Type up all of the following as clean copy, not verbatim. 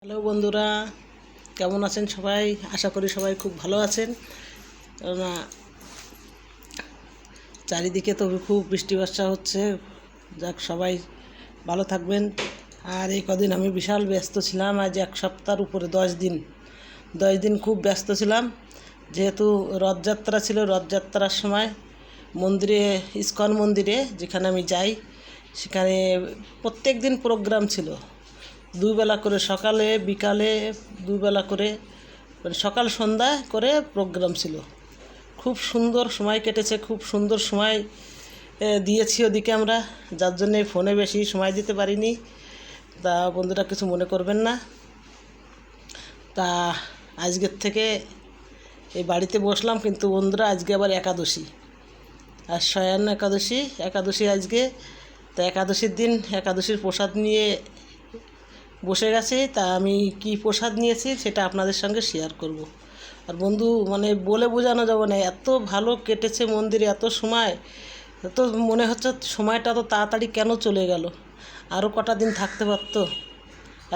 Hello বন্ধুরা, কেমন আছেন সবাই? আশা করি সবাই খুব ভালো আছেন। কেননা চারিদিকে তো খুব বৃষ্টি বর্ষা হচ্ছে। যাক, সবাই ভালো থাকবেন। আর এই কদিন আমি বিশাল ব্যস্ত ছিলাম। আজ এক সপ্তাহের উপরে 10 দিন খুব ব্যস্ত ছিলাম। যেহেতু রথযাত্রা ছিল, রথযাত্রার সময় মন্দিরে, ইস্কন মন্দিরে যেখানে আমি যাই, সেখানে প্রত্যেক দিন প্রোগ্রাম ছিল। দুবেলা করে, সকালে বিকালে দুবেলা করে, মানে সকাল সন্ধ্যা করে প্রোগ্রাম ছিল। খুব সুন্দর সময় কেটেছে, খুব সুন্দর সময় দিয়েছি ওদিকে আমরা, যার জন্যে ফোনে বেশি সময় দিতে পারিনি। তা বন্ধুরা কিছু মনে করবেন না। তা আজকের থেকে এই বাড়িতে বসলাম, কিন্তু বন্ধুরা আজকে আবার একাদশী, আর শয়ান একাদশী আজকে। তা একাদশীর দিন একাদশীর প্রসাদ নিয়ে বসে গেছি। তা আমি কি প্রসাদ নিয়েছি সেটা আপনাদের সঙ্গে শেয়ার করব। আর বন্ধু, মানে বলে বোঝানো যাবে না, এত ভালো কেটেছে মন্দিরে, এত সময়, এত মনে হচ্ছে সময়টা তো তাড়াতাড়ি কেন চলে গেল, আরও কটা দিন থাকতে পারত।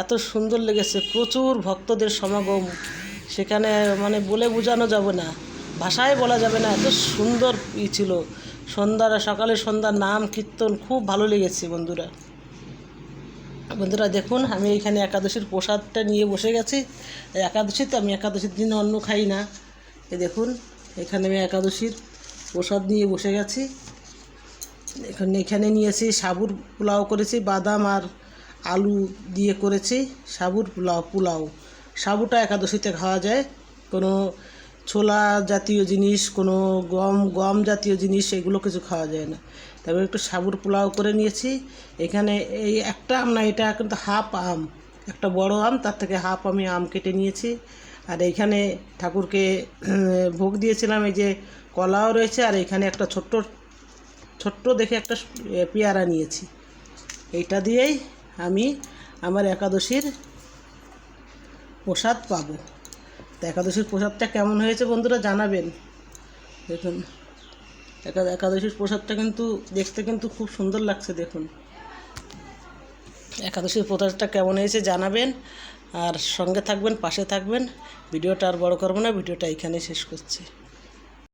এত সুন্দর লেগেছে, প্রচুর ভক্তদের সমাগম সেখানে, মানে বলে বোঝানো যাবে না, ভাষায় বলা যাবে না, এত সুন্দর ছিল। সকালে সন্ধ্যার নাম কীর্তন খুব ভালো লেগেছে বন্ধুরা। দেখুন, আমি এখানে একাদশীর প্রসাদটা নিয়ে বসে গেছি। একাদশীতে আমি একাদশীর দিন অন্ন খাই না। দেখুন, এখানে আমি একাদশীর প্রসাদ নিয়ে বসে গেছি। এখানে নিয়েছি সাবুর পোলাও করেছি, বাদাম আর আলু দিয়ে করেছি সাবুর পোলাও। সাবুটা একাদশীতে খাওয়া যায়, কোনো ছোলা জাতীয় জিনিস, কোনো গম জাতীয় জিনিস এগুলো কিছু খাওয়া যায় না। তবে একটু সাবুর পোলাও করে নিয়েছি। এখানে এই একটা আম না, এটা কিন্তু হাফ আম, একটা বড় আম, তার থেকে হাফ আমি আম কেটে নিয়েছি। আর এইখানে ঠাকুরকে ভোগ দিয়েছিলাম, এই যে কলাও রয়েছে, আর এখানে একটা ছোট্ট দেখে একটা পেয়ারা নিয়েছি। এইটা দিয়েই আমি আমার একাদশীর প্রসাদ পাবো। তো একাদশীর প্রসাদটা কেমন হয়েছে বন্ধুরা জানাবেন। দেখুন, একাদশীর প্রসাদটা কিন্তু দেখতে কিন্তু খুব সুন্দর লাগছে। দেখুন, একাদশীর প্রসাদটা কেমন হয়েছে জানাবেন, আর সঙ্গে থাকবেন, পাশে থাকবেন। ভিডিওটা আর বড় করবো না, ভিডিওটা এখানেই শেষ করছি।